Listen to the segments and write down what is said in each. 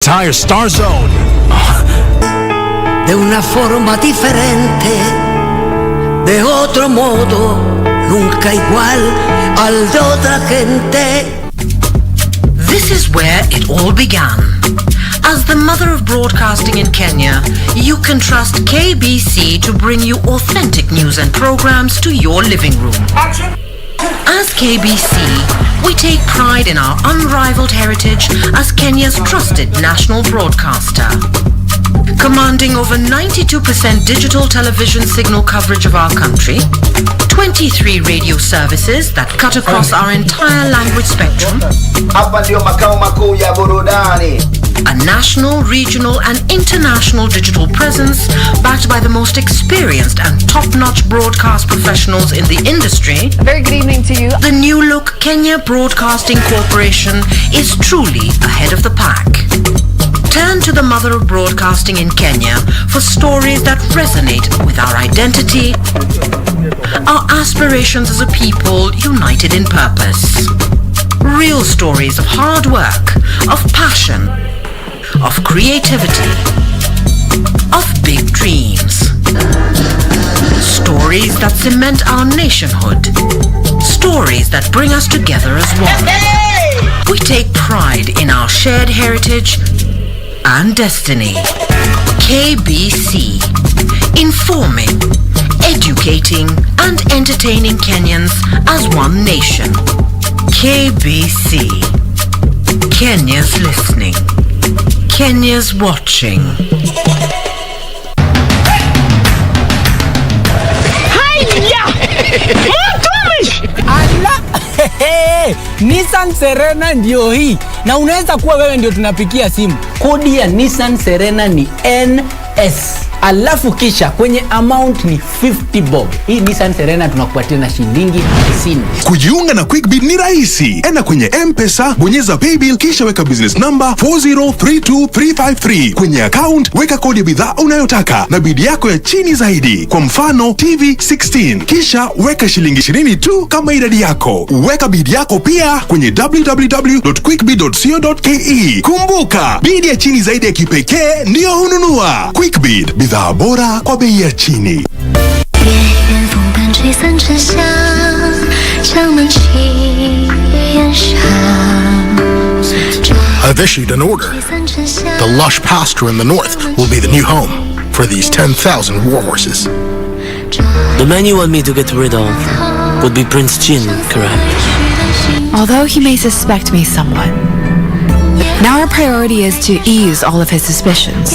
Entire Star Zone. De una forma diferente, de otro modo, nunca igual al de otra gente. This is where it all began. As the mother of broadcasting in Kenya, you can trust KBC to bring you authentic news and programs to your living room. Action. As KBC, we take pride in our unrivaled heritage as Kenya's trusted national broadcaster. Commanding over 92% digital television signal coverage of our country, 23 radio services that cut across our entire language spectrum, a national, regional and international digital presence backed by the most experienced and top-notch broadcast professionals in the industry. Very good evening to you. The new look Kenya Broadcasting Corporation is truly ahead of the pack. Turn to the mother of broadcasting in Kenya for stories that resonate with our identity, our aspirations as a people united in purpose. Real stories of hard work, of passion, of creativity, of big dreams. Stories that cement our nationhood. Stories that bring us together as one. We take pride in our shared heritage and destiny. KBC, informing, educating and entertaining Kenyans as one nation. KBC, Kenya's listening, Kenya's watching. Nissan Serena ndio hii. Na unaweza kuwa wewe ndio tunapikia simu. Kodi ya Nissan Serena ni NS. Alafu kisha kwenye amount ni 50 bob. Hii Nissan Serena tunakupatia na shilingi 50. Kujiunga na QuickBid ni rahisi. Enda kwenye M-Pesa, bonyeza paybill kisha weka business number 4032353. Kwenye account weka kodi ya bidhaa unayotaka na bid yako ya chini zaidi. Kwa mfano TV 16. Kisha weka shilingi 20 tu kama idadi yako. Weka bid yako pia kwenye www.quickbid.co.ke. Kumbuka, bid ya chini zaidi ya kipekee ndio hununua. QuickBid, bidhaa bora kwa bei ya chini. I've issued an order. The lush pasture in the north will be the new home for these 10,000 war horses. The man you want me to get rid of would be Prince Jin, correct? Although he may suspect me somewhat, now our priority is to ease all of his suspicions.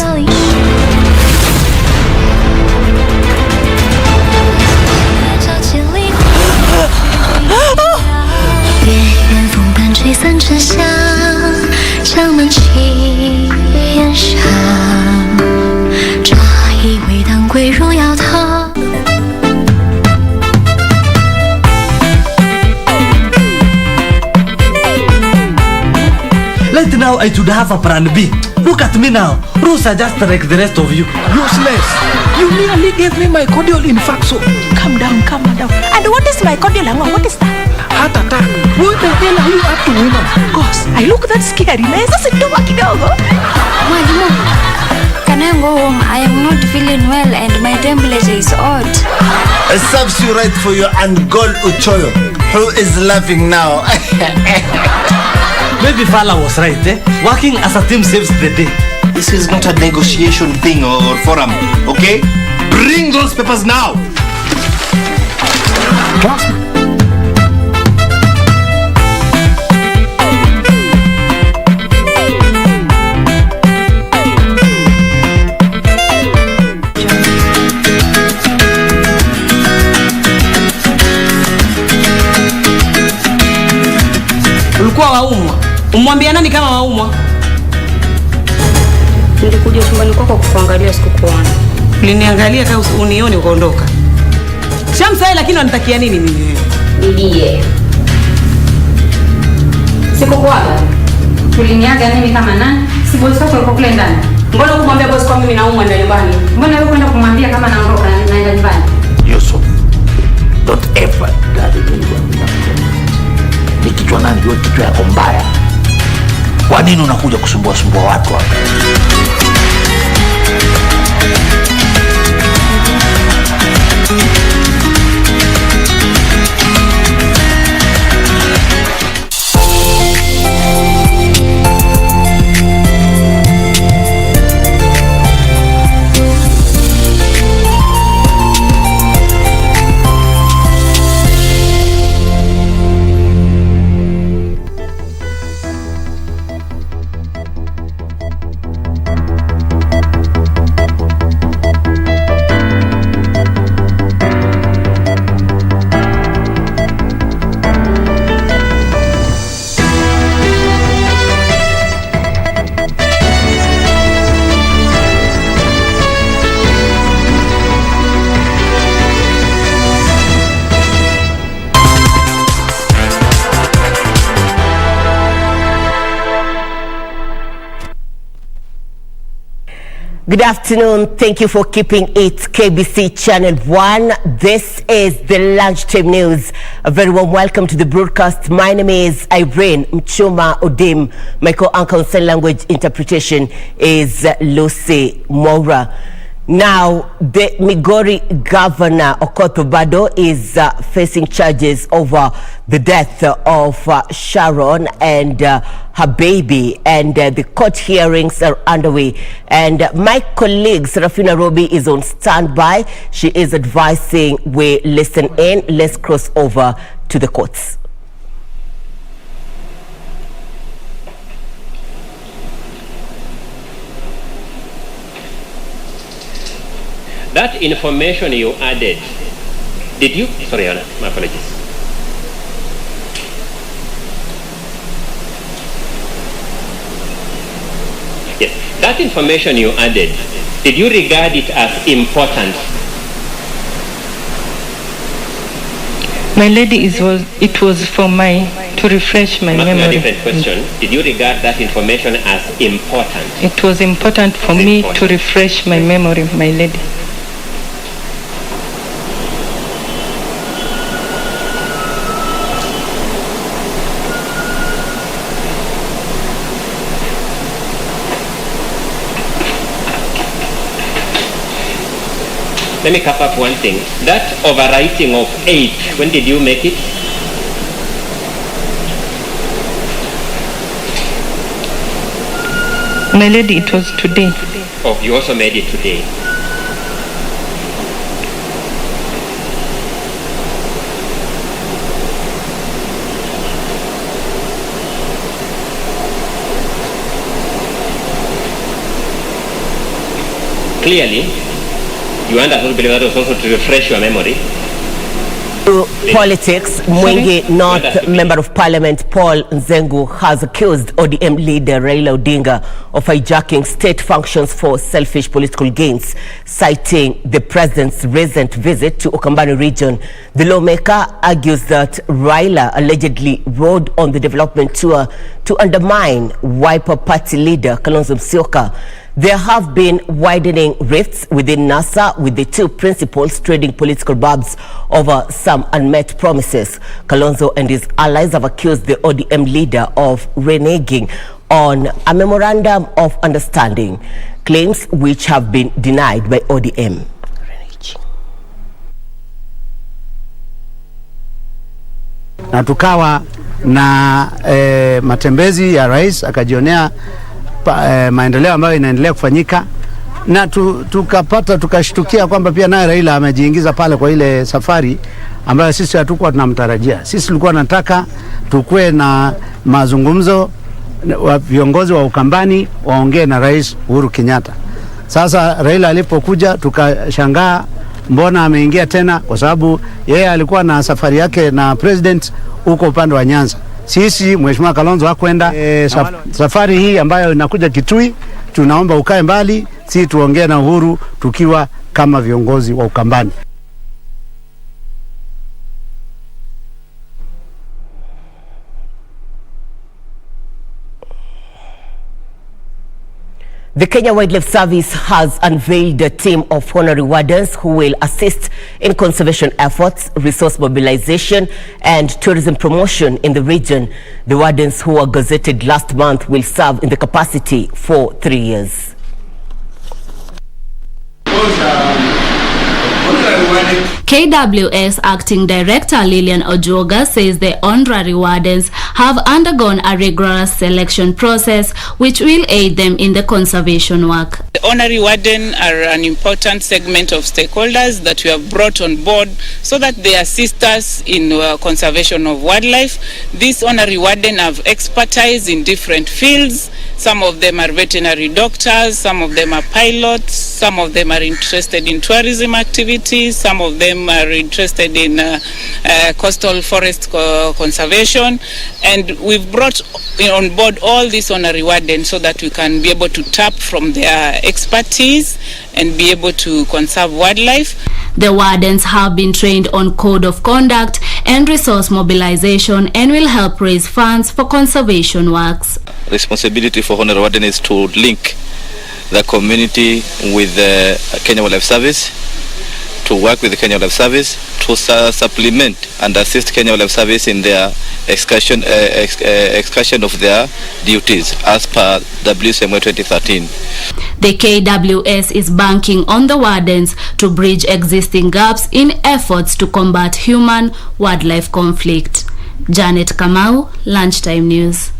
Right now I should have a plan B. Look at me now. Rules are just like the rest of you. Useless. You nearly gave me my cordial infarct, so calm down, calm down. And what is my cordial? What is that? Heart attack. What the hell are you up to, woman? Gosh, I look that scary. Naweza sindoa kidogo. Mwalimu, can I go home? I am not feeling well and my temperature is odd. A substitute for your Angol Uchoyo, who is laughing now. Maybe Fala was right, eh? Working as a team saves the day. This is not a negotiation thing or forum, okay? Bring those papers now! Classman. Ulikuwa waumwa. Umwambia nani kama waumwa? Nilikuja chumbani kwako kukuangalia sikukuona. Uliniangalia kama unione ukaondoka. Shamsai lakini unanitakia nini mimi? Nilie. Sikukuaga. Uliniaga nini kama nani? Si boss wako yuko kule ndani. Mbona kumwambia boss kwa mimi naumwa ndio nyumbani? Mbona wewe kwenda kumwambia kama naondoka naenda nyumbani? Yusuf, don't ever daddy anyone. Ni kichwa nani wewe, kichwa yako mbaya. Kwa nini unakuja kusumbua watu hapa? Good afternoon. Thank you for keeping it KBC Channel 1. This is the Lunchtime News. A very warm welcome to the broadcast. My name is Irene Muchuma Odim. My co-anchor on sign language interpretation is Lucy Mora. Now, the Migori governor, Okoth Obado, is facing charges over the death of Sharon and her baby, and the court hearings are underway. And my colleague, Serafina Robi, is on standby. She is advising we listen in. Let's cross over to the courts. That information you added, did you? Sorry, Anna, my apologies. Yes, that information you added, did you regard it as important? My lady, it was for to refresh my memory. A different question. Did you regard that information as important? It was important for me to refresh my memory, my lady. Let me cap up one thing. That overwriting of 8, when did you make it? My lady, it was today. Oh, you also made it today. Clearly, you understood that was also to refresh your memory. Politics. Mwingi North Member of Parliament Paul Nzengu has accused ODM leader Raila Odinga of hijacking state functions for selfish political gains, citing the president's recent visit to UKAMBANI region. The lawmaker argues that Raila allegedly rode on the development tour to undermine Wiper Party leader Kalonzo Musyoka. There have been widening rifts within NASA, with the two principals trading political barbs over some unmet promises. Kalonzo and his allies have accused the ODM leader of reneging on a memorandum of understanding, claims which have been denied by ODM. Na tukawa na matembezi ya rais, akajionea maendeleo ambayo inaendelea kufanyika, na tukashtukia kwamba pia naye Raila amejiingiza pale kwa ile safari ambayo sisi hatukuwa tunamtarajia. Sisi tulikuwa nataka tukue na mazungumzo wa viongozi wa UKAMBANI waongee na Rais Uhuru Kenyatta. Sasa Raila alipokuja tukashangaa mbona ameingia tena, kwa sababu yeye alikuwa na safari yake na president huko upande wa Nyanza. Sisi Mheshimiwa Kalonzo hakwenda. Safari hii ambayo inakuja Kitui, tunaomba ukae mbali, si tuongee na Uhuru tukiwa kama viongozi wa UKAMBANI. The Kenya Wildlife Service has unveiled a team of honorary wardens who will assist in conservation efforts, resource mobilization, and tourism promotion in the region. The wardens who were gazetted last month will serve in the capacity for 3 years. KWS Acting Director Lillian Ojoga says the honorary wardens have undergone a rigorous selection process which will aid them in the conservation work. The honorary warden are an important segment of stakeholders that we have brought on board so that they assist us in conservation of wildlife. These honorary warden have expertise in different fields. Some of them are veterinary doctors, some of them are pilots, some of them are interested in tourism activities, some of them are interested in coastal forest conservation, and we've brought on board all these honorary wardens so that we can be able to tap from their expertise and be able to conserve wildlife. The wardens have been trained on code of conduct and resource mobilization and will help raise funds for conservation works. Responsibility for honorary warden is to link the community with the Kenya Wildlife Service, to work with the Kenya Wildlife Service, to supplement and assist Kenya Wildlife Service in their excursion of their duties as per WCMA 2013. The KWS is banking on the wardens to bridge existing gaps in efforts to combat human-wildlife conflict. Janet Kamau, Lunchtime News.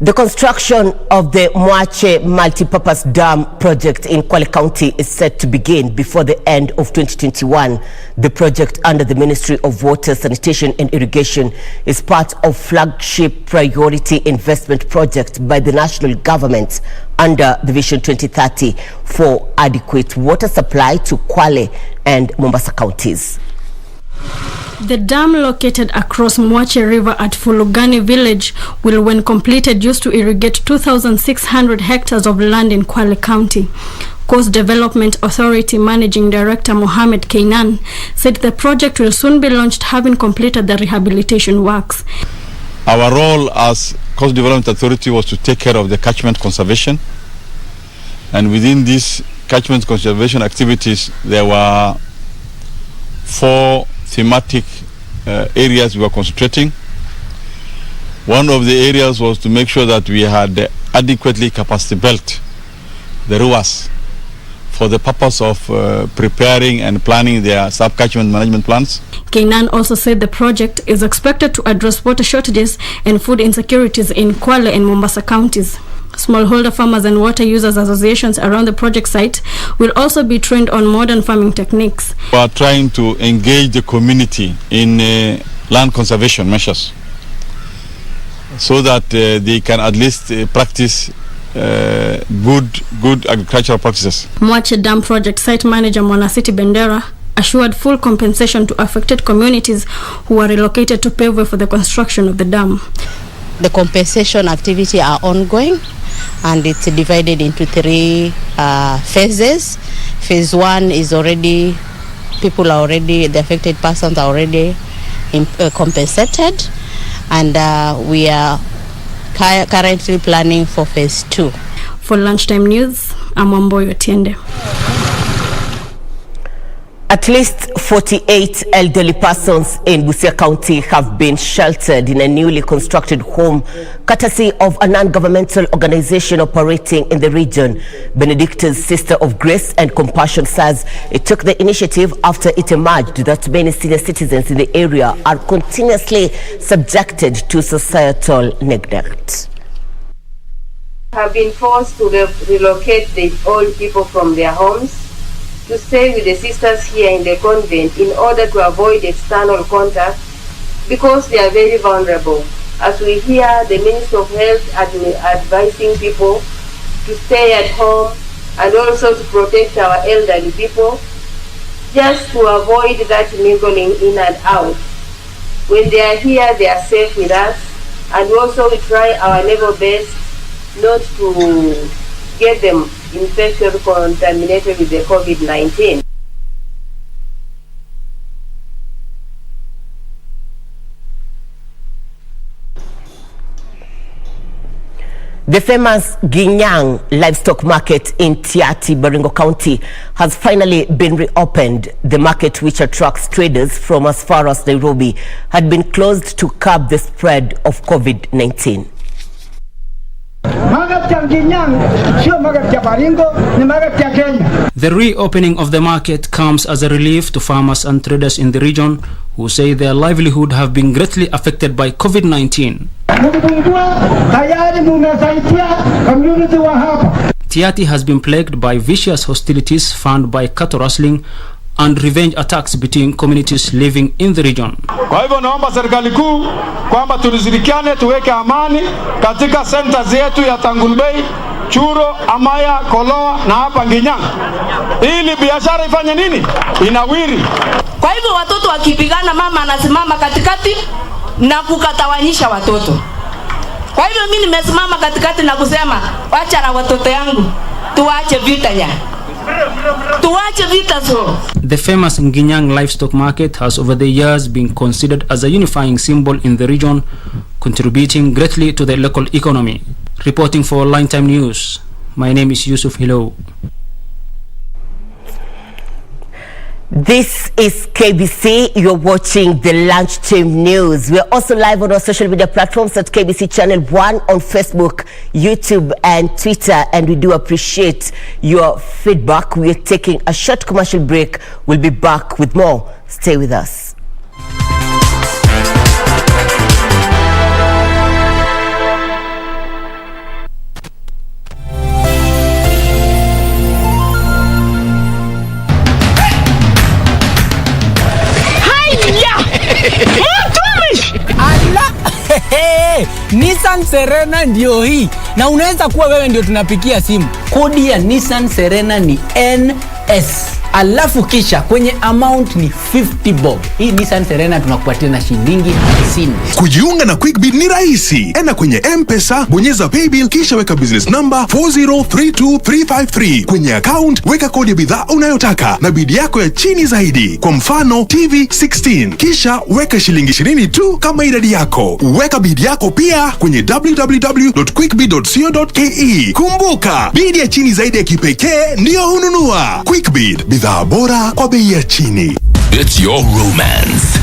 The construction of the Muchuma multipurpose dam project in KWALE County is set to begin before the end of 2021. The project under the Ministry of Water, Sanitation and Irrigation is part of flagship priority investment project by the national government under the Vision 2030 for adequate water supply to KWALE and Mombasa counties. The dam located across Muchuma River at Fulugani village will, when completed, use to irrigate 2,600 hectares of land in KWALE County. Coast Development Authority Managing Director Mohammed Kainan said the project will soon be launched, having completed the rehabilitation works. Our role as Coast Development Authority was to take care of the catchment conservation, and within these catchment conservation activities there were 4 thematic areas we were concentrating. One of the areas was to make sure that we had adequately capacity built the rivers for the purpose of preparing and planning their sub-catchment management plans. Kainan also said the project is expected to address water shortages and food insecurities in KWALE and Mombasa counties. Smallholder farmers and water users associations around the project site will also be trained on modern farming techniques. We are trying to engage the community in land conservation measures so that they can at least practice good agricultural practices. Muchuma Dam Project Site Manager Mwanasiti Bendera assured full compensation to affected communities who were relocated to pave way for the construction of the dam. The compensation activity are ongoing, and it's divided into 3 phases. Phase 1 is already, the affected persons are already compensated, and we are currently planning for phase 2. For Lunchtime News, I'm Wamboyo Tiende. At least 48 elderly persons in Busia County have been sheltered in a newly constructed home, courtesy of a non-governmental organization operating in the region. Benedicta's Sister of Grace and Compassion says it took the initiative after it emerged that many senior citizens in the area are continuously subjected to societal neglect. Have been forced to relocate the old people from their homes to stay with the sisters here in the convent in order to avoid external contact, because they are very vulnerable. As we hear the Minister of Health advising people to stay at home and also to protect our elderly people, just to avoid that mingling in and out. When they are here, they are safe with us, and also we try our level best not to get them infected or contaminated with the COVID-19. The famous Ginyang livestock market in Tiati, Baringo County, has finally been reopened. The market, which attracts traders from as far as Nairobi, had been closed to curb the spread of COVID-19. The reopening of the market comes as a relief to farmers and traders in the region who say their livelihood have been greatly affected by COVID-19. Tiati has been plagued by vicious hostilities found by cattle rustling and revenge attacks between communities living in the region. Kwa hivyo naomba serikali kuu kwamba tulizirikiane tuweke amani katika center zetu ya Tangulbei, Churo, Amaya, Koloa na hapa Ginyang. Ili biashara ifanye nini? Inawiri. Kwa hivyo watoto wakipigana, mama anasimama katikati na kukatawanyisha watoto. Kwa hivyo mimi nimesimama katikati na kusema wacha na watoto yangu tuache vita ya. The famous Ginyang livestock market has over the years been considered as a unifying symbol in the region, contributing greatly to the local economy. Reporting for Lunchtime News, my name is Yusuf Hello. This is KBC. You're watching the Lunchtime News. We're also live on our social media platforms at KBC Channel 1 on Facebook, YouTube and Twitter, and we do appreciate your feedback. We are taking a short commercial break. We'll be back with more. Stay with us. Nissan Serena ndio hii, na unaweza kuwa wewe ndio tunapikia simu. Kodi ya Nissan Serena ni NS, alafu kisha kwenye amount ni 50 bob. Hii Nissan Serena tunakupatia na shilingi 50. Kujiunga na QuickBid ni rahisi. Enda kwenye M-Pesa, bonyeza paybill, kisha weka business number 4032353. Kwenye account weka kodi ya bidhaa unayotaka na bid yako ya chini zaidi. Kwa mfano TV 16, kisha weka shilingi 20 tu kama idadi yako. Weka bid yako pia kwenye www.quickbid.co.ke. Kumbuka, bid ya chini zaidi ya kipekee ndio hununua. QuickBid, bidhaa bora kwa bei ya chini. It's your romance,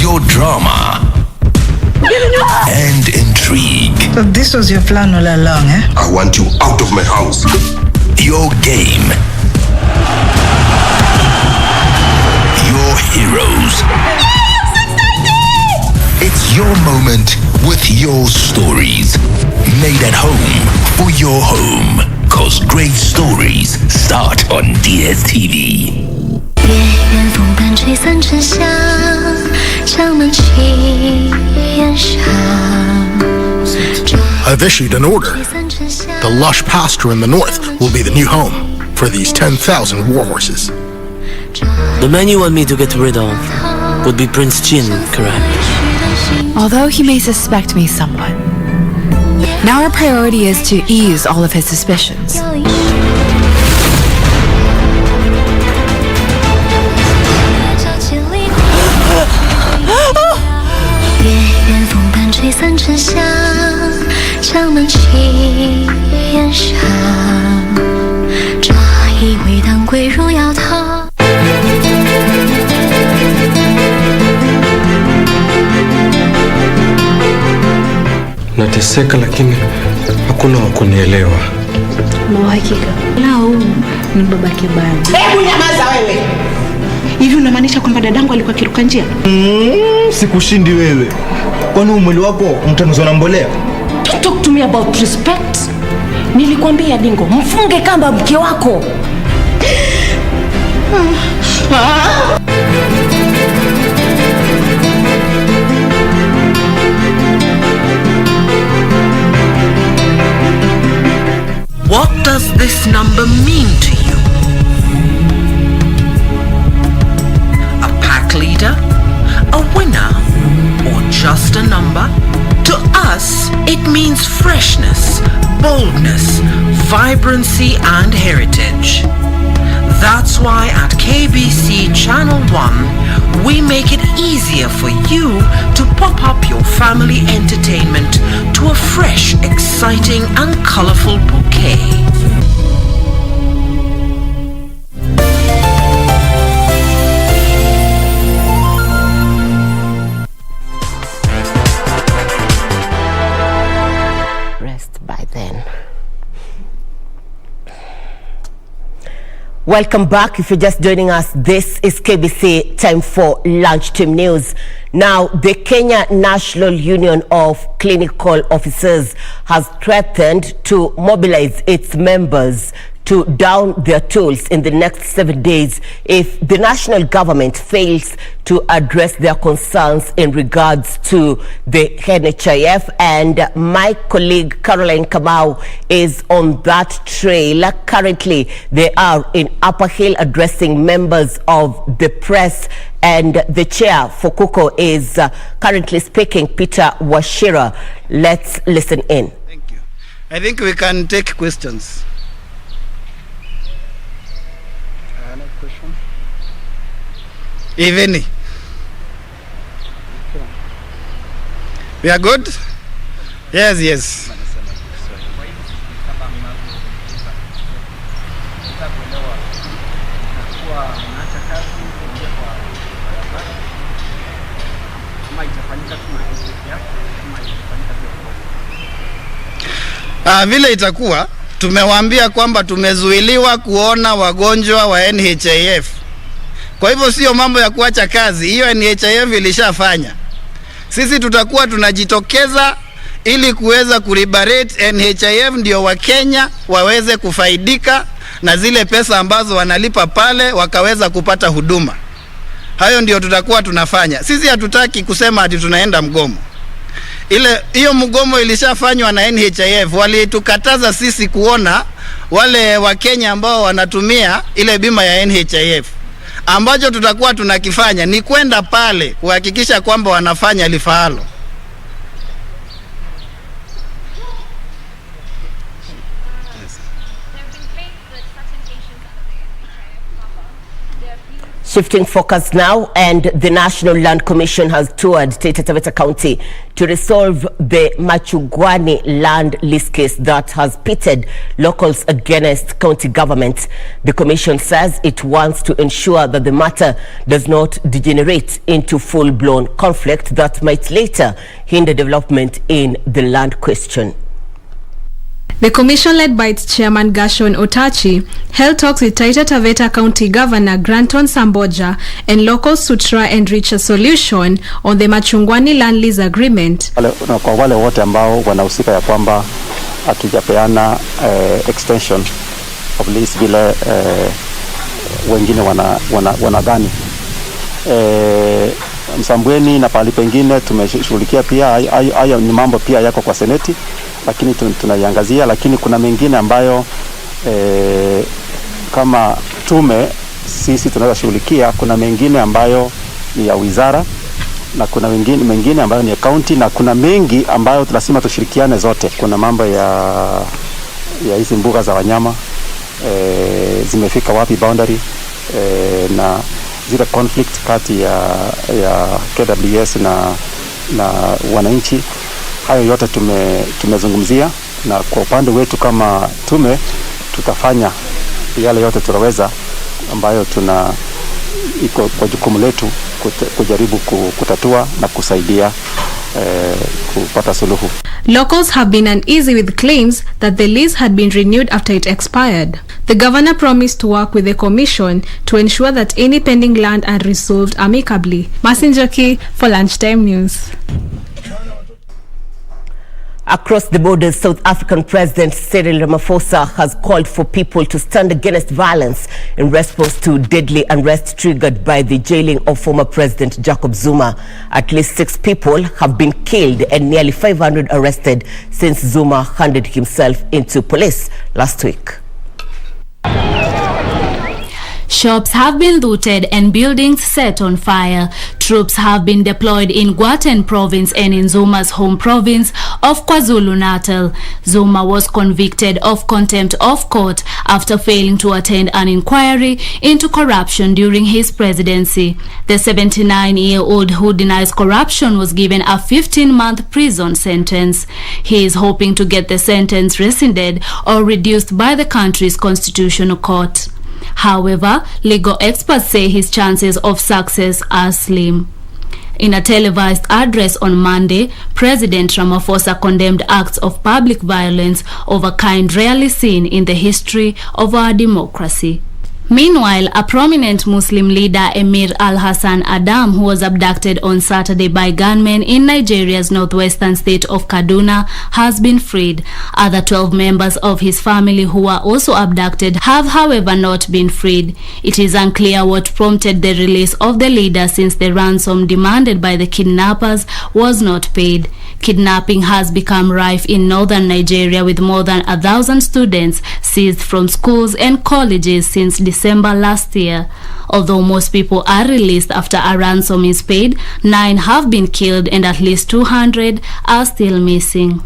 your drama, and intrigue. So this was your plan all along, eh? I want you out of my house. Your game, your heroes. It's your moment with your stories. Made at home for your home. 'Cause great stories start on DSTV. I've issued an order. The lush pasture in the north will be the new home for these 10,000 war horses. The man you want me to get rid of would be Prince Jin, correct? Although he may suspect me somewhat, now our priority is to ease all of his suspicions. Nateseka lakini hakuna wa kunielewa. Na uhakika lao ni baba kibali. Hebu nyamaza wewe. Hivi unamaanisha kwamba dadangu alikuwa kiruka njia? Sikushindi wewe. Kwani umwili wako mtanuzwa na mbolea? Talk to me about respect. Nilikwambia Dingo, mfunge kamba mke wako. What does this number mean to you? A pack leader? A winner? Or just a number? To us, it means freshness, boldness, vibrancy and heritage. That's why at KBC Channel 1, we make it easier for you to pop up your family entertainment to a fresh experience. exciting and colorful bouquet. Rest by then. Welcome back. If you're just joining us, this is KBC Time for Lunchtime News. Now, the Kenya National Union of Clinical Officers has threatened to mobilize its members to down their tools in the next 7 days if the national government fails to address their concerns in regards to the NHIF. And my colleague Caroline Kamau is on that trail. Currently, they are in Upper Hill addressing members of the press, and the chair for KUKO is currently speaking, Peter Washira. Let's listen in. Thank you. I think we can take questions. If any. We are good? Yes, yes. Vile itakuwa, tumewaambia kwamba tumezuiliwa kuona wagonjwa wa NHIF. Kwa hivyo sio mambo ya kuacha kazi, hiyo NHIF ilishafanya. Sisi tutakuwa tunajitokeza ili kuweza kuliberate NHIF, ndio Wakenya waweze kufaidika na zile pesa ambazo wanalipa pale, wakaweza kupata huduma. Hayo ndio tutakuwa tunafanya. Sisi hatutaki kusema ati tunaenda mgomo. Hiyo mgomo ilishafanywa na NHIF. Walitukataza sisi kuona wale Wakenya ambao wanatumia ile bima ya NHIF. Ambacho tutakuwa tunakifanya ni kwenda pale kuhakikisha kwamba wanafanya lifaalo. Shifting focus now, and the National Land Commission has toured TAITA County to resolve the Machugwani land lease case that has pitted locals against county government. The commission says it wants to ensure that the matter does not degenerate into full-blown conflict that might later hinder development in the land question. The commission, led by its chairman Gashon Otachi, held talks with TAITA County Governor Granton Samboja and locals to try and reach a solution on the Machungwani land lease agreement. Kwa wale wote ambao wanahusika ya kwamba hatujapeana extension of lease vile wengine wanadhani. Msambweni na pahali pengine tumeshughulikia pia. Hayo ni mambo pia yako kwa seneti, lakini tunaiangazia. Lakini kuna mengine ambayo kama tume sisi tunaweza shughulikia. Kuna mengine ambayo ni ya wizara, na kuna mengine ambayo ni ya county, na kuna mengi ambayo tunasema tushirikiane zote. Kuna mambo ya hizi mbuga za wanyama, zimefika wapi boundary, na zile conflict kati ya KWS na wananchi. Hayo yote tumezungumzia, na kwa upande wetu kama tume tutafanya yale yote tunaweza, ambayo iko kwa jukumu letu kujaribu kutatua na kusaidia kupata suluhu. Locals have been uneasy with claims that the lease had been renewed after it expired. The governor promised to work with the commission to ensure that any pending land are resolved amicably. Masinjoki for Lunchtime News. Across the borders, South African President Cyril Ramaphosa has called for people to stand against violence in response to deadly unrest triggered by the jailing of former President Jacob Zuma. At least 6 people have been killed and nearly 500 arrested since Zuma handed himself into police last week. Shops have been looted and buildings set on fire. Troops have been deployed in Gauteng province and in Zuma's home province of KwaZulu-Natal. Zuma was convicted of contempt of court after failing to attend an inquiry into corruption during his presidency. The 79-year-old who denies corruption was given a 15-month prison sentence. He is hoping to get the sentence rescinded or reduced by the country's constitutional court. However, legal experts say his chances of success are slim. In a televised address on Monday, President Ramaphosa condemned acts of public violence of a kind rarely seen in the history of our democracy. Meanwhile, a prominent Muslim leader, Emir Al-Hassan Adam, who was abducted on Saturday by gunmen in Nigeria's northwestern state of Kaduna, has been freed. Other 12 members of his family who were also abducted have, however, not been freed. It is unclear what prompted the release of the leader, since the ransom demanded by the kidnappers was not paid. Kidnapping has become rife in northern Nigeria, with more than 1,000 students seized from schools and colleges since December last year. Although most people are released after a ransom is paid, 9 have been killed and at least 200 are still missing.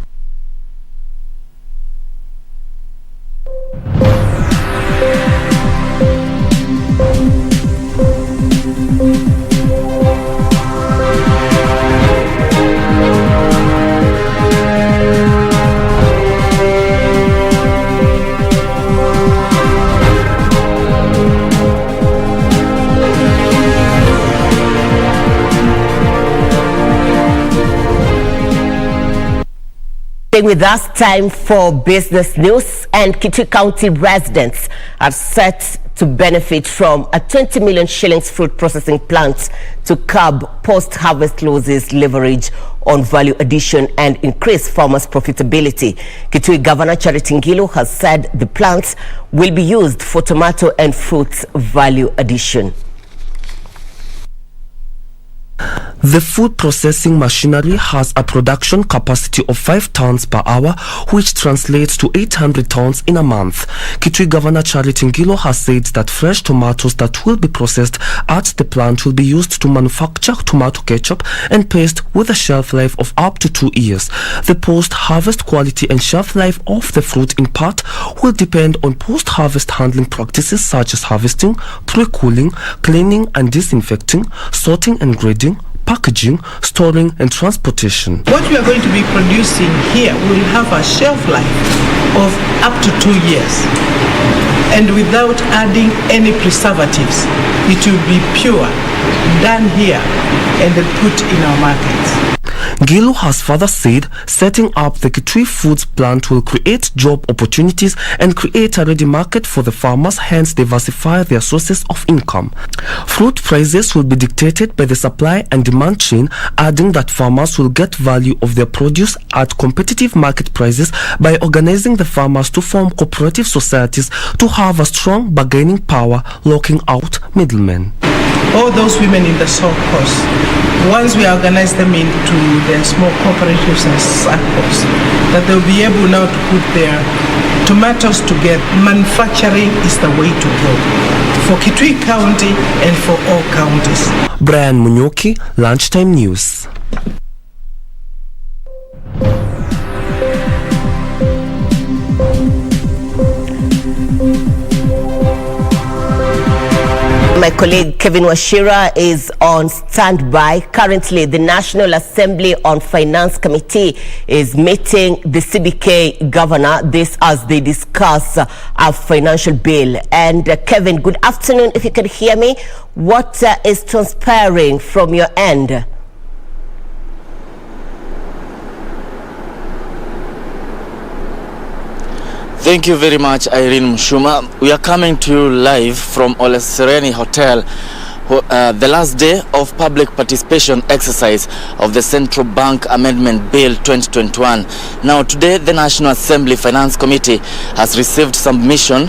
With us, time for business news, and Kitui County residents are set to benefit from a 20 million shillings fruit processing plant to curb post-harvest losses, leverage on value addition and increase farmers' profitability. Kitui Governor Charity Ngilu has said the plants will be used for tomato and fruit value addition. The food processing machinery has a production capacity of 5 tons per hour, which translates to 800 tons in a month. Kitui Governor Charity Ngilu has said that fresh tomatoes that will be processed at the plant will be used to manufacture tomato ketchup and paste with a shelf life of up to 2 years. The post-harvest quality and shelf life of the fruit in part will depend on post-harvest handling practices such as harvesting, pre-cooling, cleaning and disinfecting, sorting and grading, packaging, storing and transportation. What we are going to be producing here will have a shelf life of up to 2 years, and without adding any preservatives. It will be pure, done here and then put in our markets. Ngilu has further said setting up the Kitui Foods plant will create job opportunities and create a ready market for the farmers, hence diversify their sources of income. Fruit prices will be dictated by the supply and demand chain, adding that farmers will get value of their produce at competitive market prices by organizing the farmers to form cooperative societies to have a strong bargaining power, locking out middlemen. All those women in the South Coast, once we organize them into their small cooperatives and circles, that they'll be able now to put their tomatoes together. Manufacturing is the way to go for Kitui County and for all counties. Brian Munyoki, Lunchtime News. My colleague Kevin Washira is on standby. Currently, the National Assembly on Finance Committee is meeting the CBK governor, this as they discuss a financial bill. And Kevin, good afternoon. If you can hear me, what is transpiring from your end? Thank you very much, Irene Muchuma. We are coming to you live from Ole Sereni Hotel, the last day of public participation exercise of the Central Bank Amendment Bill 2021. Now, today, the National Assembly Finance Committee has received submission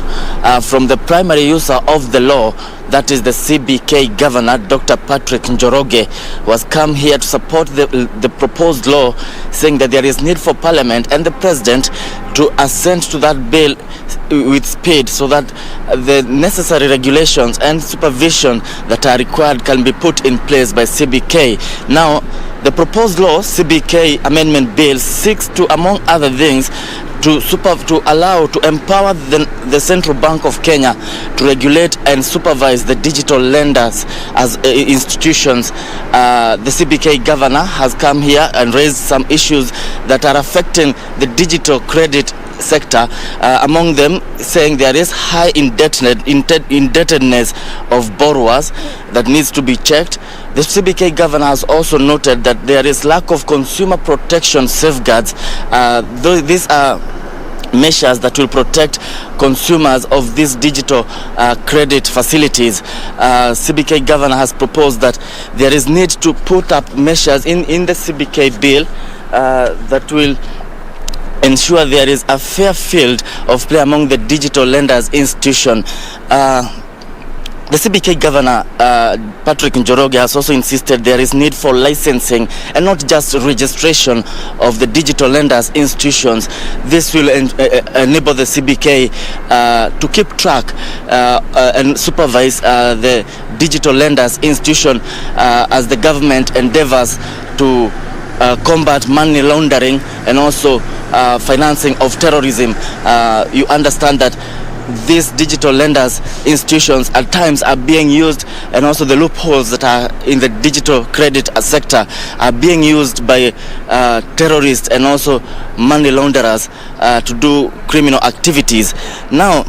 from the primary user of the law that is the CBK Governor, Dr. Patrick Njoroge, was come here to support the proposed law, saying that there is need for Parliament and the President to assent to that bill with speed so that the necessary regulations and supervision that are required can be put in place by CBK. Now, the proposed law, CBK Amendment Bill, seeks to, among other things, to empower the Central Bank of Kenya to regulate and supervise the digital lenders as institutions. The CBK governor has come here and raised some issues that are affecting the digital credit sector, among them saying there is high indebtedness of borrowers that needs to be checked. The CBK governor has also noted that there is lack of consumer protection safeguards. These are measures that will protect consumers of these digital credit facilities. CBK governor has proposed that there is need to put up measures in the CBK bill that will ensure there is a fair field of play among the digital lenders institution. The CBK governor, Patrick Njoroge, has also insisted there is need for licensing and not just registration of the digital lenders institutions. This will enable the CBK to keep track and supervise the digital lenders institution as the government endeavors to combat money laundering and also financing of terrorism. You understand that these digital lenders institutions at times are being used, and also the loopholes that are in the digital credit sector are being used by terrorists and also money launderers to do criminal activities. Now,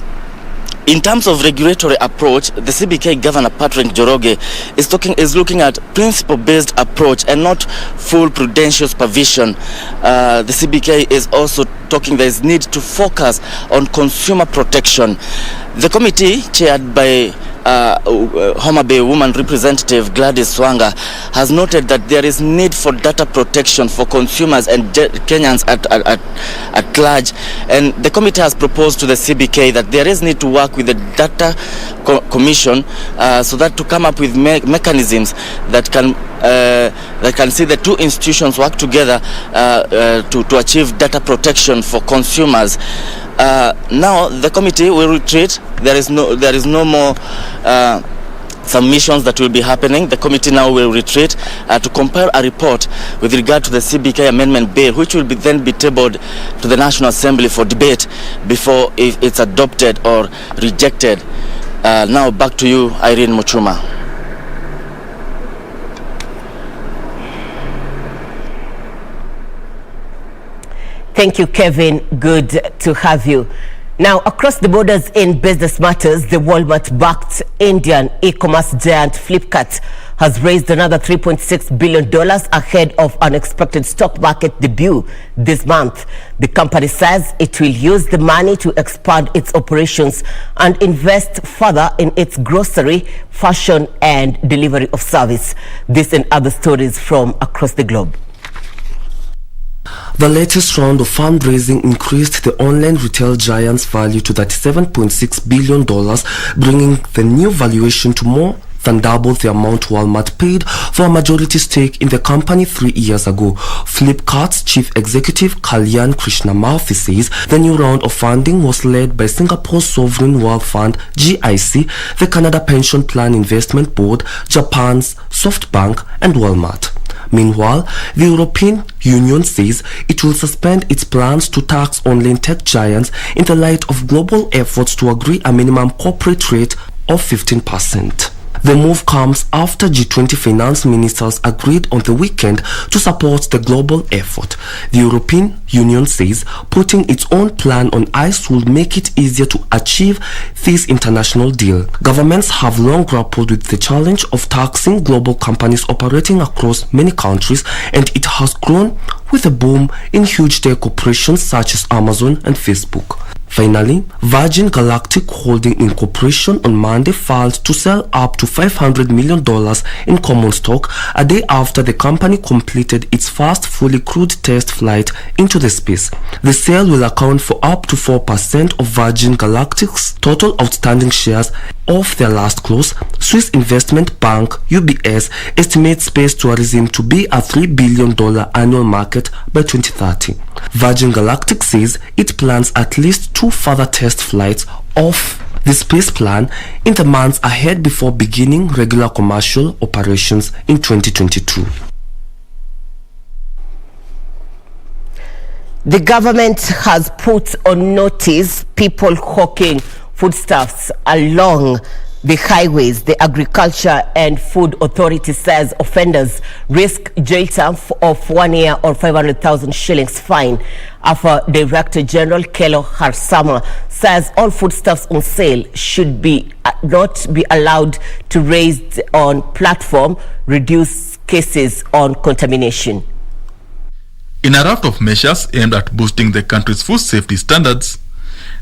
in terms of regulatory approach, the CBK Governor Patrick Njoroge is looking at principle-based approach and not full prudential supervision. The CBK is also talking there is need to focus on consumer protection. The committee, chaired by Homa Bay woman representative Gladys Swanga, has noted that there is need for data protection for consumers and Kenyans at large, and the committee has proposed to the CBK that there is need to work with the data commission so that to come up with mechanisms that can see the two institutions work together to achieve data protection for consumers. Now the committee will retreat. There is no more submissions that will be happening. The committee now will retreat to compile a report with regard to the CBK Amendment Bill, which will then be tabled to the National Assembly for debate before it's adopted or rejected. Now back to you, Irene Muchuma. Thank you, Kevin. Good to have you. Now, across the borders in business matters, the Walmart-backed Indian e-commerce giant Flipkart has raised another $3.6 billion ahead of an expected stock market debut this month. The company says it will use the money to expand its operations and invest further in its grocery, fashion, and delivery of service. This and other stories from across the globe. The latest round of fundraising increased the online retail giant's value to $37.6 billion, bringing the new valuation to more than double the amount Walmart paid for a majority stake in the company 3 years ago. Flipkart's chief executive Kalyan Krishnamurthy says the new round of funding was led by Singapore's Sovereign Wealth Fund GIC, the Canada Pension Plan Investment Board, Japan's SoftBank, and Walmart. Meanwhile, the European Union says it will suspend its plans to tax online tech giants in the light of global efforts to agree a minimum corporate rate of 15%. The move comes after G20 finance ministers agreed on the weekend to support the global effort. The European Union says putting its own plan on ice will make it easier to achieve this international deal. Governments have long grappled with the challenge of taxing global companies operating across many countries, and it has grown with a boom in huge tech corporations such as Amazon and Facebook. Finally, Virgin Galactic Holding Incorporation on Monday filed to sell up to $500 million in common stock a day after the company completed its first fully crewed test flight into the space. The sale will account for up to 4% of Virgin Galactic's total outstanding shares. Of their last close, Swiss investment bank UBS estimates space tourism to be a $3 billion annual market by 2030. Virgin Galactic says it plans at least 2 further test flights of the space plan in the months ahead before beginning regular commercial operations in 2022. The government has put on notice people hawking foodstuffs along the highways. The Agriculture and Food Authority says offenders risk jail term of 1 year or 500,000 shillings fine. AFRO Director General Kelo Harsama says all foodstuffs on sale should not be allowed to raise on platform, reduce cases on contamination. In a raft of measures aimed at boosting the country's food safety standards,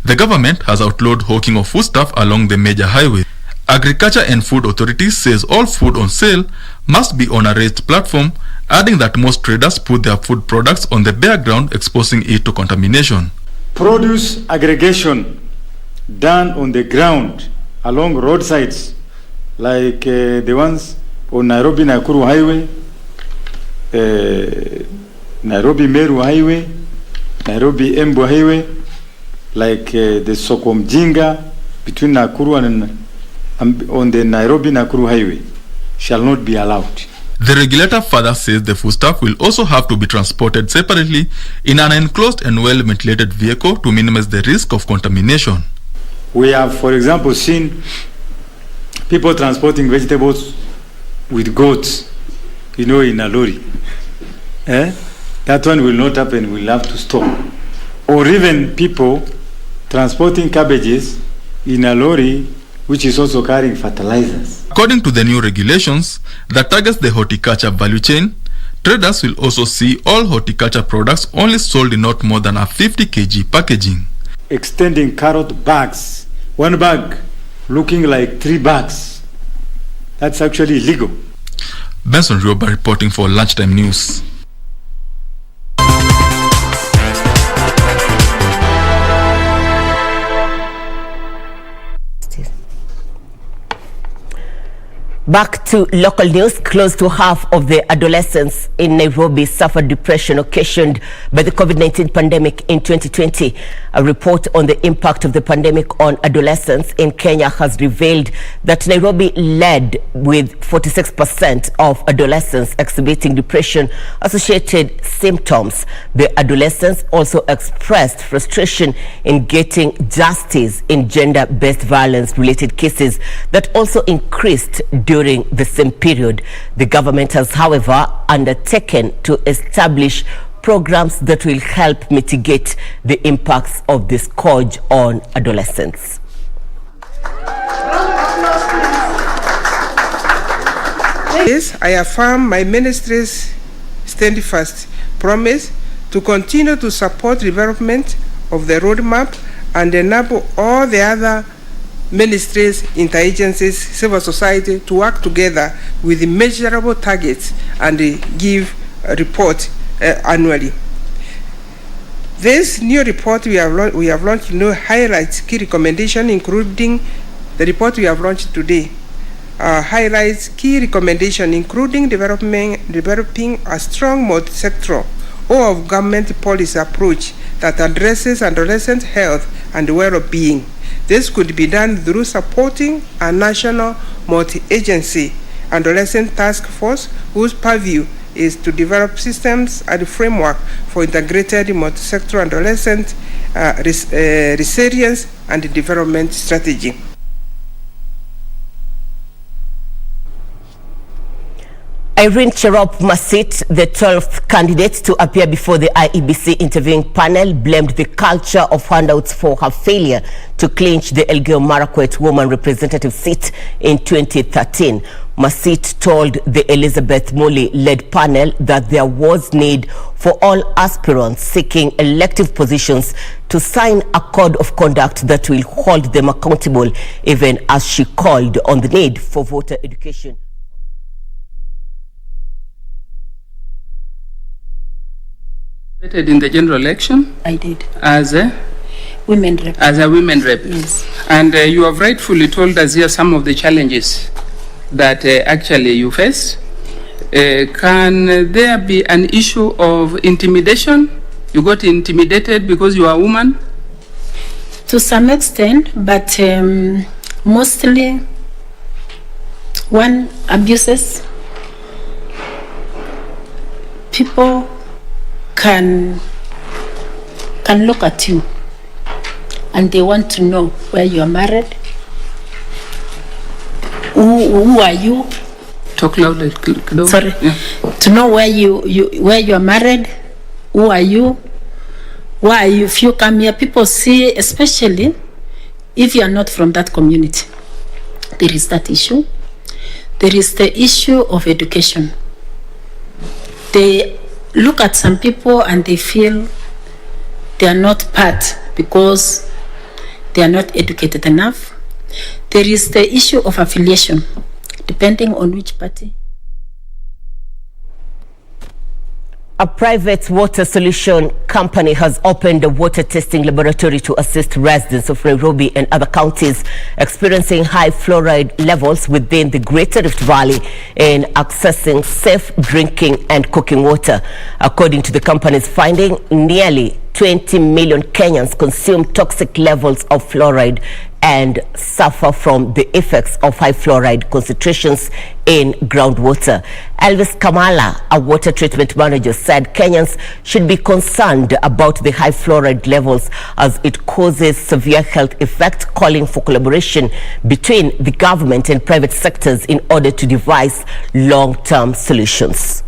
the government has outlawed hawking of foodstuff along the major highways. Agriculture and Food Authority says all food on sale must be on a raised platform, adding that most traders put their food products on the bare ground, exposing it to contamination. Produce aggregation done on the ground along roadsides, like the ones on Nairobi-Nakuru Highway, Nairobi-Meru Highway, Nairobi-Embu Highway, like the Sokomjinga between Nakuru and on the Nairobi-Nakuru Highway, shall not be allowed. The regulator further says the foodstuff will also have to be transported separately in an enclosed and well-ventilated vehicle to minimize the risk of contamination. We have, for example, seen people transporting vegetables with goats, in a lorry. That one will not happen, we'll have to stop. Or even people transporting cabbages in a lorry which is also carrying fertilizers. According to the new regulations that targets the horticulture value chain, traders will also see all horticulture products only sold in not more than a 50 kg packaging. Extending carrot bags, one bag looking like 3 bags, that's actually illegal. Benson Rioba reporting for Lunchtime News. Back to local news. Close to half of the adolescents in Nairobi suffered depression occasioned by the COVID-19 pandemic in 2020. A report on the impact of the pandemic on adolescents in Kenya has revealed that Nairobi led with 46% of adolescents exhibiting depression-associated symptoms. The adolescents also expressed frustration in getting justice in gender-based violence-related cases that also increased during the same period. The government has, however, undertaken to establish programs that will help mitigate the impacts of this scourge on adolescents. Yes, I affirm my ministry's steadfast promise to continue to support development of the roadmap and enable all the other ministries, interagencies, civil society to work together with measurable targets and give a report annually. This new report we have launched highlights key recommendations, including the report we have launched today. Highlights key recommendations, including developing a strong multi-sectoral or of government policy approach that addresses adolescent health and well-being. This could be done through supporting a national multi-agency adolescent task force whose purview is to develop systems and framework for integrated multi-sectoral adolescent resilience and development strategy. Irene must sit, the 12th candidate to appear before the IEBC interviewing panel, blamed the culture of handouts for her failure to clinch the Elgeyo Marakwet woman representative seat in 2013. Masit told the Elizabeth Muli-led panel that there was need for all aspirants seeking elective positions to sign a code of conduct that will hold them accountable, even as she called on the need for voter education. In the general election? I did. As a women rep. As a women rep. Yes. And you have rightfully told us here some of the challenges that actually you face. Can there be an issue of intimidation? You got intimidated because you are a woman? To some extent, but mostly one, abuses. People can look at you and they want to know where you are married. Who are you? Talk loudly. Sorry. Yeah. To know where you are married. Who are you? Why are you? If you come here, people see, especially if you are not from that community. There is that issue. There is the issue of education. They look at some people and they feel they are not part because they are not educated enough. There is the issue of affiliation, depending on which party. A private water solution company has opened a water testing laboratory to assist residents of Nairobi and other counties experiencing high fluoride levels within the Greater Rift Valley in accessing safe drinking and cooking water. According to the company's finding, nearly 20 million Kenyans consume toxic levels of fluoride and suffer from the effects of high fluoride concentrations in groundwater. Elvis Kamala, a water treatment manager, said Kenyans should be concerned about the high fluoride levels as it causes severe health effects, calling for collaboration between the government and private sectors in order to devise long-term solutions.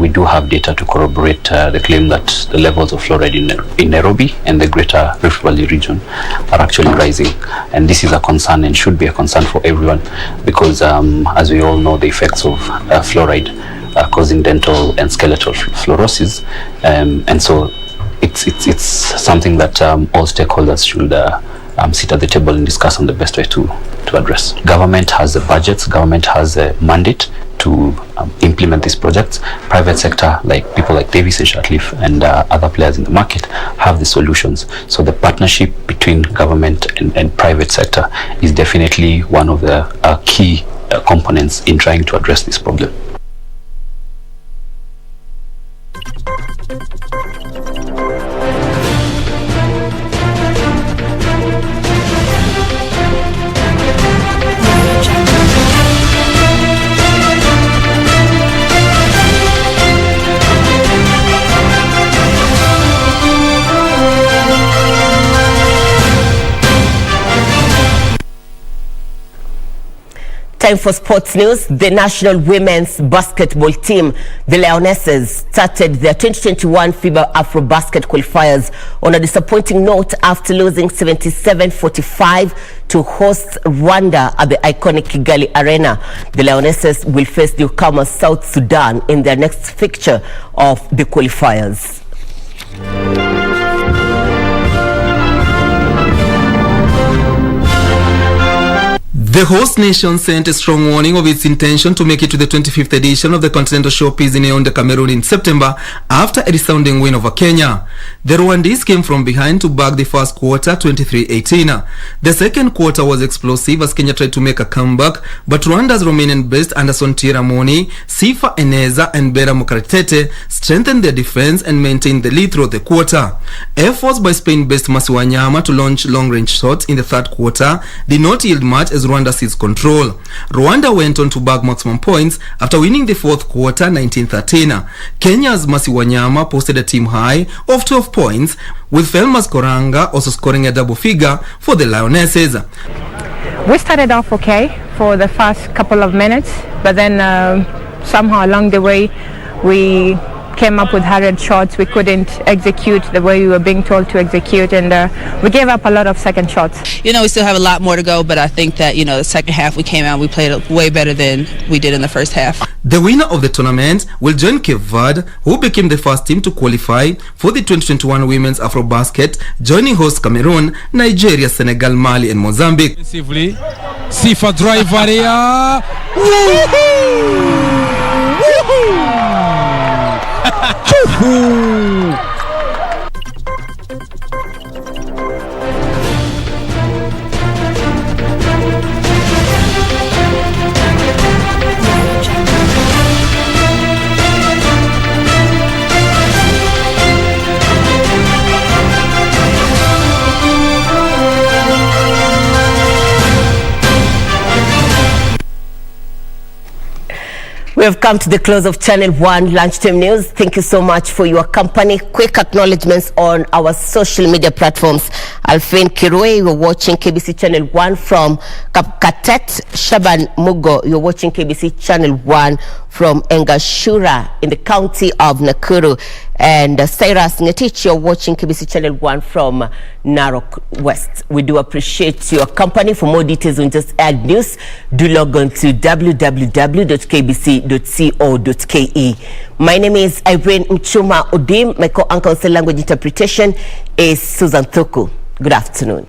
We do have data to corroborate the claim that the levels of fluoride in Nairobi and the Greater Rift Valley region are actually rising, and this is a concern and should be a concern for everyone because as we all know, the effects of fluoride are causing dental and skeletal fluorosis, and so it's something that all stakeholders should sit at the table and discuss on the best way to address. Government has the budgets, government has a mandate to implement these projects. Private sector, like people like Davis and Shatleaf and other players in the market, have the solutions. So the partnership between government and private sector is definitely one of the key components in trying to address this problem. Time for sports news. The national women's basketball team, the Lionesses, started their 2021 FIBA AFRO basket qualifiers on a disappointing note after losing 77-45 to host Rwanda at the iconic Kigali Arena. The Lionesses will face newcomers South Sudan in their next fixture of the qualifiers. The host nation sent a strong warning of its intention to make it to the 25th edition of the Continental Showpiece in Yaoundé, Cameroon in September after a resounding win over Kenya. The Rwandese came from behind to bag the first quarter 23-18. The second quarter was explosive as Kenya tried to make a comeback, but Rwanda's Romanian-based Anderson Tiramoni, Sifa Eneza and Bera Mukaritete strengthened their defense and maintained the lead throughout the quarter. Efforts by Spain-based Masi Wanyama to launch long-range shots in the third quarter did not yield much as Rwanda seized control. Rwanda went on to bag maximum points after winning the fourth quarter 19-13. Kenya's Masi Wanyama posted a team high of 12 points, with Felmas Koranga also scoring a double figure for the Lionesses. We started off okay. for the first couple of minutes, but then somehow along the way we came up with hurried shots. We couldn't execute the way we were being told to execute, and we gave up a lot of second shots. You know, we still have a lot more to go, but I think that, you know, the second half we came out, we played way better than we did in the first half. The winner of the tournament will join Cape Verde, who became the first team to qualify for the 2021 Women's Afro Basket, joining host Cameroon, Nigeria, Senegal, Mali and Mozambique. Sifa drive area. We have come to the close of Channel 1 Lunchtime News. Thank you so much for your company. Quick acknowledgements on our social media platforms. Alfin Kirwe, you're watching KBC Channel 1 from Kapkatet. Shaban Mugo, you're watching KBC Channel 1 from Engashura in the county of Nakuru. And Cyrus Ngetich, you're watching KBC Channel 1 from Narok West. We do appreciate your company. For more details on Just Add News, do log on to www.kbc.co.ke. My name is Irene Muchuma Odim. My co-anchor language interpretation is Susan Thuku. Good afternoon.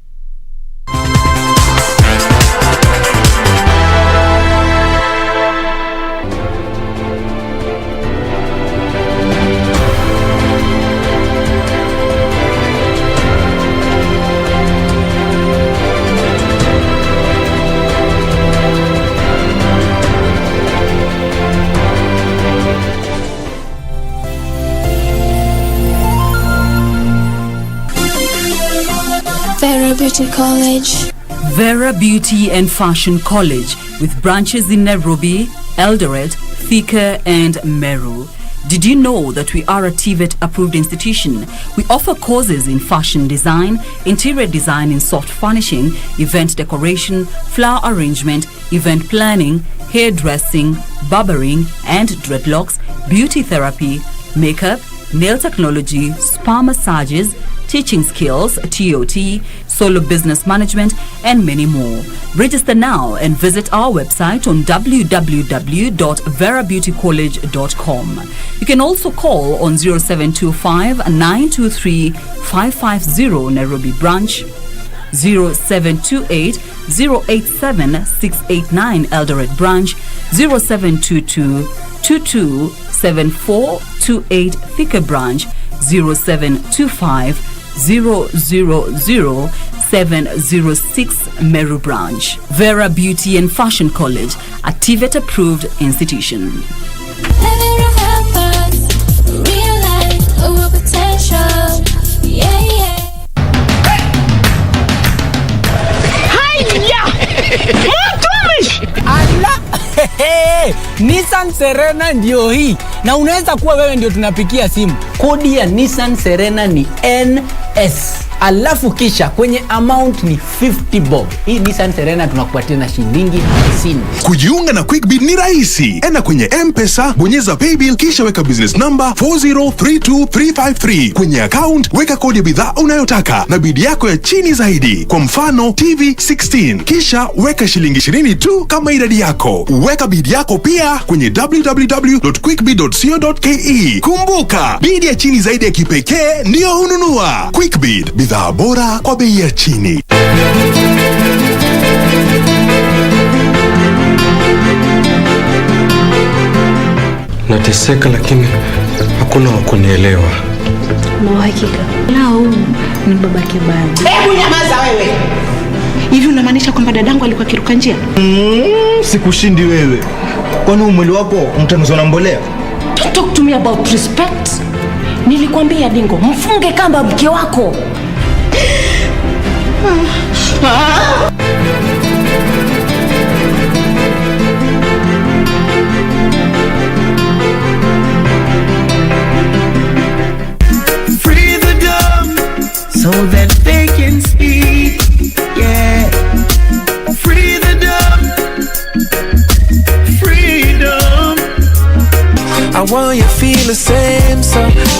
Vera Beauty College. Vera Beauty and Fashion College, with branches in Nairobi, Eldoret, Thika and Meru. Did you know that we are a TVET approved institution? We offer courses in fashion design, interior design in soft furnishing, event decoration, flower arrangement, event planning, hairdressing, barbering and dreadlocks, beauty therapy, makeup, nail technology, spa massages, teaching skills, TOT, solo business management, and many more. Register now and visit our website on www.verabeautycollege.com. You can also call on 0725-923-550 Nairobi branch, 0728-087-689 Eldoret branch, 0722-227428 Thika branch, 0725-000-706 Meru branch. Vera Beauty and Fashion College, a TVET approved institution. Realize our potential. Yeah, yeah. Hiya! Mtumishi! Allah! Nissan Serena ndio hii. Na unaweza kuwa wewe ndio tunapikia simu. Kodi ya Nissan Serena ni NS. Alafu kisha kwenye amount ni 50 bob. Hii Nissan Serena tunakupatia na shilingi 50. Kujiunga na QuickBid ni rahisi. Enda kwenye M-Pesa, bonyeza paybill kisha weka business number 4032353. Kwenye account weka kodi ya bidhaa unayotaka na bid yako ya chini zaidi. Kwa mfano TV 16. Kisha weka shilingi 20 tu kama idadi yako. Weka bid yako pia kwenye www.quickbid.co.ke. Kumbuka, bid ya chini zaidi ya kipekee ndio hununua. QuickBid, bidhaa bora kwa bei ya chini. Nateseka lakini hakuna wa kunielewa. Na uhakika lao ni babake babu. Hebu nyamaza wewe. Hivi unamaanisha kwamba dadangu alikuwa kiruka njia? Sikushindi wewe. Kwani umwili wako mtanuzwa na mbolea? Talk to me about respect. Nilikwambia Dingo, mfunge kamba mke wako. Free the dumb so that they can speak. Yeah. Free the dumb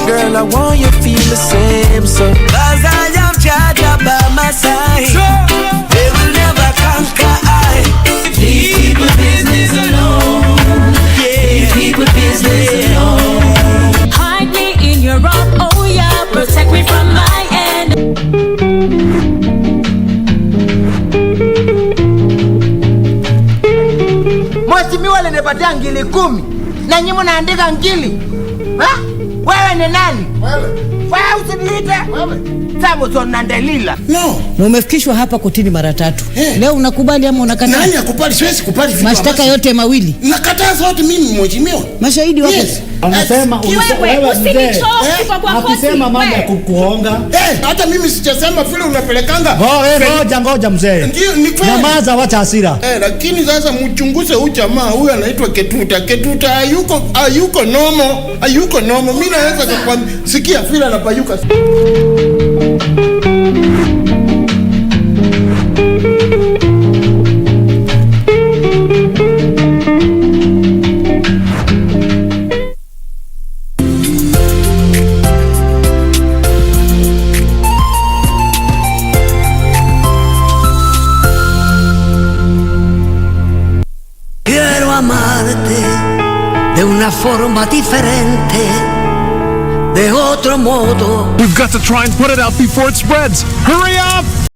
Girl, I want you to feel the same, so cause I am Jaja by my side, they will never conquer I. Leave people business alone, yeah. Leave people business alone. Hide me in your rock, oh yeah, protect me from my end. Mheshimiwa alinipatia ngili 10 na nyinyi mnaandika ngili. Ha? Wewe ni nani? Wewe usiniite. Samson na Delila. No. Na umefikishwa hapa kotini mara 3. Leo unakubali ama unakataa? Nani akubali? Siwezi kubali vitu. Mashtaka yote mawili. Nakataa zote mimi mheshimiwa. Mashahidi wako. Yes. Anasema akisema mambo ya kukuhonga. Hata mimi sijasema vile unapelekanga. Ngoja mzee. Ndio ni kweli. Nyamaza, wacha hasira. Lakini sasa mchunguze huyu jamaa, huyu anaitwa Ketuta hayuko nomo. Mimi naweza kukwambia sikia vile anapayuka. Quiero amarte de una forma diferente, de otro modo. We've got to try and put it out before it spreads. Hurry up!